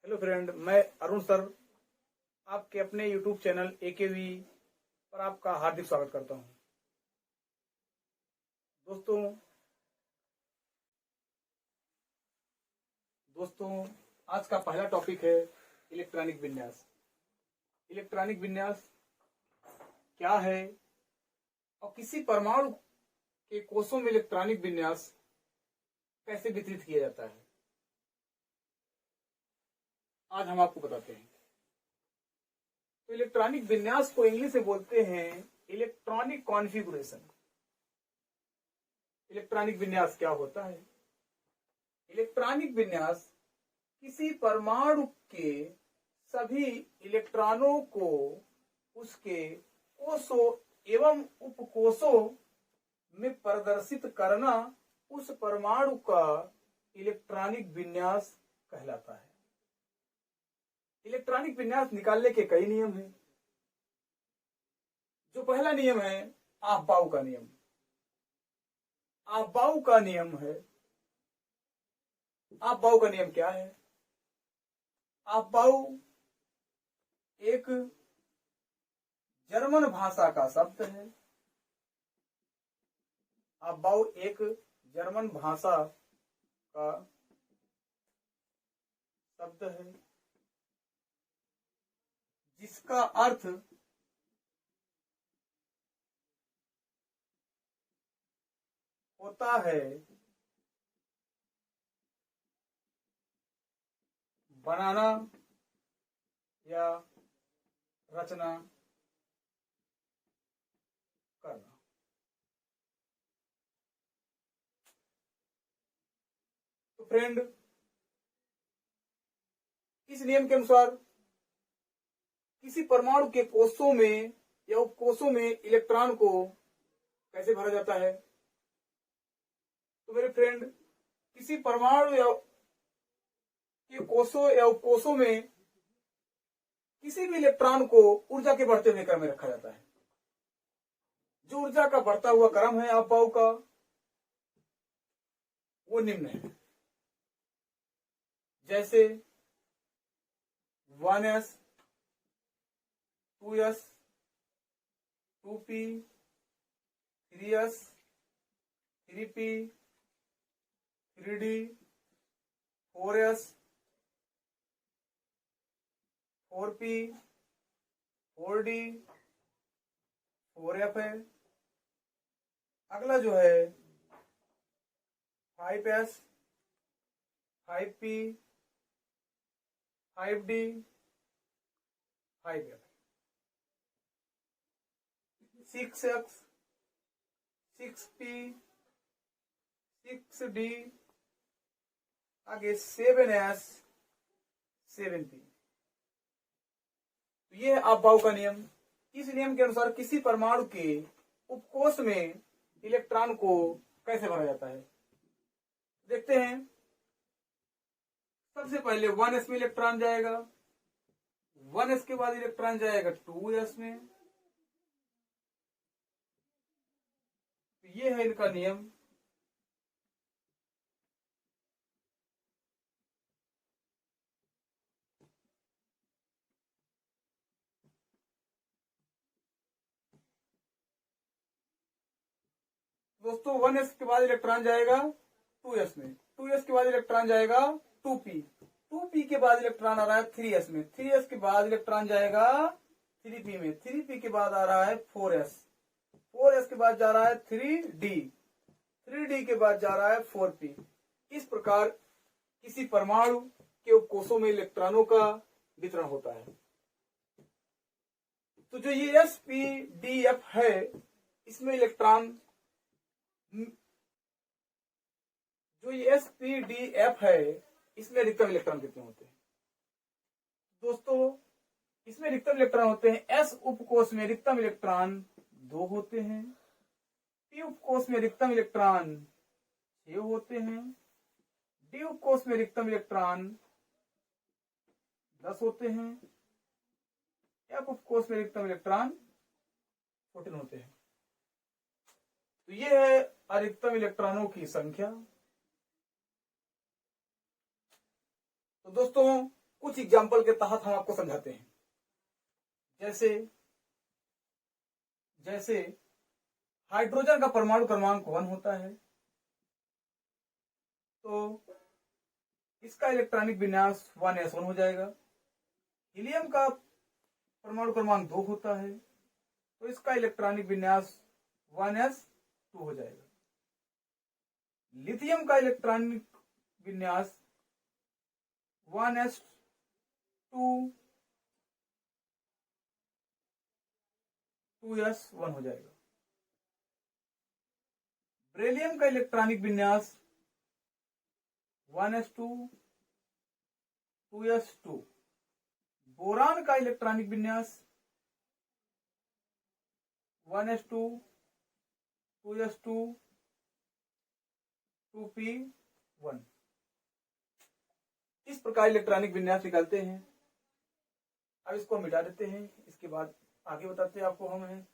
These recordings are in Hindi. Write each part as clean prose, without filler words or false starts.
हेलो फ्रेंड, मैं अरुण सर आपके अपने यूट्यूब चैनल एकेवी पर आपका हार्दिक स्वागत करता हूं। दोस्तों दोस्तों आज का पहला टॉपिक है इलेक्ट्रॉनिक विन्यास। इलेक्ट्रॉनिक विन्यास क्या है और किसी परमाणु के कोषों में इलेक्ट्रॉनिक विन्यास कैसे वितरित किया जाता है, आज हम आपको बताते हैं। तो इलेक्ट्रॉनिक विन्यास को इंग्लिश में बोलते हैं इलेक्ट्रॉनिक कॉन्फ़िगरेशन। इलेक्ट्रॉनिक विन्यास क्या होता है? इलेक्ट्रॉनिक विन्यास किसी परमाणु के सभी इलेक्ट्रॉनों को उसके कोषों एवं उपकोषों में प्रदर्शित करना उस परमाणु का इलेक्ट्रॉनिक विन्यास कहलाता है। इलेक्ट्रॉनिक विन्यास निकालने के कई नियम हैं। जो पहला नियम है आफ-बाउ का नियम। आफ-बाउ का नियम है। आफ-बाउ का नियम क्या है? आफ-बाउ एक जर्मन भाषा का शब्द है। आफ-बाउ एक जर्मन भाषा का शब्द है जिसका अर्थ होता है बनाना या रचना करना। तो फ्रेंड, इस नियम के अनुसार किसी परमाणु के कोषों में या उपकोषों में इलेक्ट्रॉन को कैसे भरा जाता है? तो मेरे फ्रेंड, किसी परमाणु या के कोषों या उपकोषों में किसी भी इलेक्ट्रॉन को ऊर्जा के बढ़ते हुए क्रम में रखा जाता है। जो ऊर्जा का बढ़ता हुआ क्रम है आफ-बाउ का, वो निम्न है। जैसे 1s 2s 2p 3s 3p 3d 4s 4p 4d 4f है। अगला जो है 5s 5p 5d 5f 6x 6p 6d आगे 7s 7p। तो ये है आफ-बाउ का नियम। इस नियम के अनुसार किसी परमाणु के उपकोष में इलेक्ट्रॉन को कैसे भरा जाता है, देखते हैं। सबसे पहले 1s में इलेक्ट्रॉन जाएगा, 1s के बाद इलेक्ट्रॉन जाएगा 2s में। तो ये है इनका नियम। दोस्तों 1s के बाद इलेक्ट्रॉन जाएगा 2s में, 2s के बाद इलेक्ट्रॉन जाएगा 2p, 2p के बाद इलेक्ट्रॉन आ रहा है 3s में, 3s के बाद इलेक्ट्रॉन जाएगा 3p में, 3p के बाद आ रहा है 4s, 4s के बाद जा रहा है 3d, 3d के बाद जा रहा है 4p। इस प्रकार किसी परमाणु के उपकोषों में इलेक्ट्रॉनों का वितरण होता है। तो जो ये sp-df है, इसमें इलेक्ट्रॉन जो ये sp-df है, इसमें अधिकतम इलेक्ट्रॉन कितने होते हैं? दोस्तों, इसमें अधिकतम इलेक्ट्रॉन होते हैं s उपकोष में अधिकतम इलेक्ट्रॉन 2 होते हैं, p उपकोष में अधिकतम इलेक्ट्रॉन 6 होते हैं, d उपकोष में अधिकतम इलेक्ट्रॉन 10 होते हैं, f उपकोष में अधिकतम इलेक्ट्रॉन 14 होते हैं। तो ये है अधिकतम इलेक्ट्रॉनों की संख्या। तो दोस्तों, कुछ एग्जाम्पल के तहत हम आपको समझाते हैं। जैसे हाइड्रोजन का परमाणु क्रमांक 1 होता है, तो इसका इलेक्ट्रॉनिक विन्यास 1s1 हो जाएगा। हीलियम का परमाणु क्रमांक 2 होता है, तो इसका इलेक्ट्रॉनिक विन्यास 1s2 हो जाएगा। लिथियम का इलेक्ट्रॉनिक विन्यास 1s2 2s1 हो जाएगा। बेरिलियम का इलेक्ट्रॉनिक विन्यास 1s2 2s2। बोरान का इलेक्ट्रॉनिक विन्यास 1s2 2s2 2p1। इस प्रकार इलेक्ट्रॉनिक विन्यास निकालते हैं। अब इसको हम मिटा देते हैं, इसके बाद आगे बताते हैं आपको हम हैं।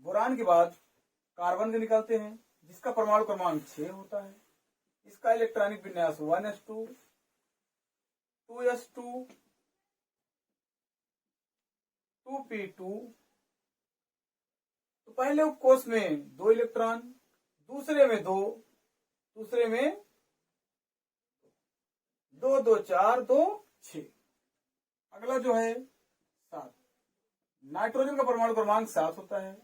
बोरान के बाद कार्बन के निकालते हैं, जिसका परमाणु क्रमांक 6 होता है। इसका इलेक्ट्रॉनिक विन्यास 1s2 2s2 2p2। तो पहले उपकोष में 2 इलेक्ट्रॉन, दूसरे में 2, दूसरे में 2 2 4 2 6। अगला जो है 7। नाइट्रोजन का परमाणु क्रमांक 7 होता है।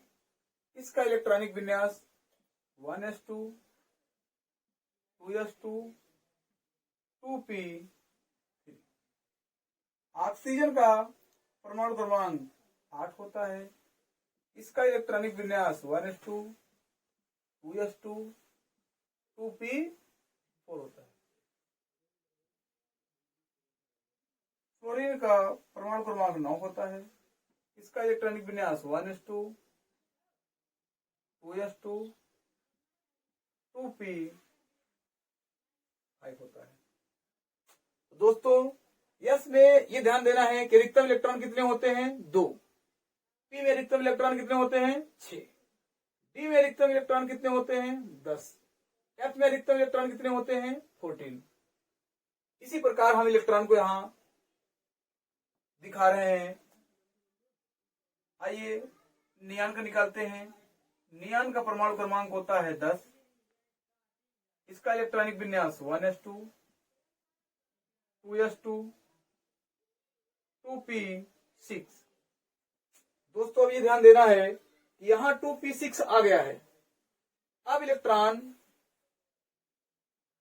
इसका इलेक्ट्रॉनिक विन्यास 1s2 2s2 2p3। ऑक्सीजन का परमाणु क्रमांक 8 होता है। इसका इलेक्ट्रॉनिक विन्यास 1s2 2s2 2p4 होता है। फ्लोरीन का परमाणु क्रमांक 9 होता है। इसका इलेक्ट्रॉनिक विन्यास 1s2 2s2 2p5 होता है। तो दोस्तों यस में ये ध्यान देना है कि रिक्तम इलेक्ट्रॉन कितने होते हैं? 2। पी में रिक्तम इलेक्ट्रॉन कितने होते हैं? 6। डी में रिक्तम इलेक्ट्रॉन कितने होते हैं? 10। एफ में रिक्तम इलेक्ट्रॉन कितने होते हैं? 14। इसी प्रकार हम इलेक्ट्रॉन को यहां दिखा रहे हैं। आइए नियान का निकालते हैं। नियान का परमाणु क्रमांक होता है 10। इसका इलेक्ट्रॉनिक विन्यास 1s2 2s2 2p6। दोस्तों अब ये ध्यान देना है कि यहां 2p6 आ गया है। अब इलेक्ट्रॉन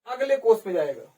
अगले कोष पे जाएगा।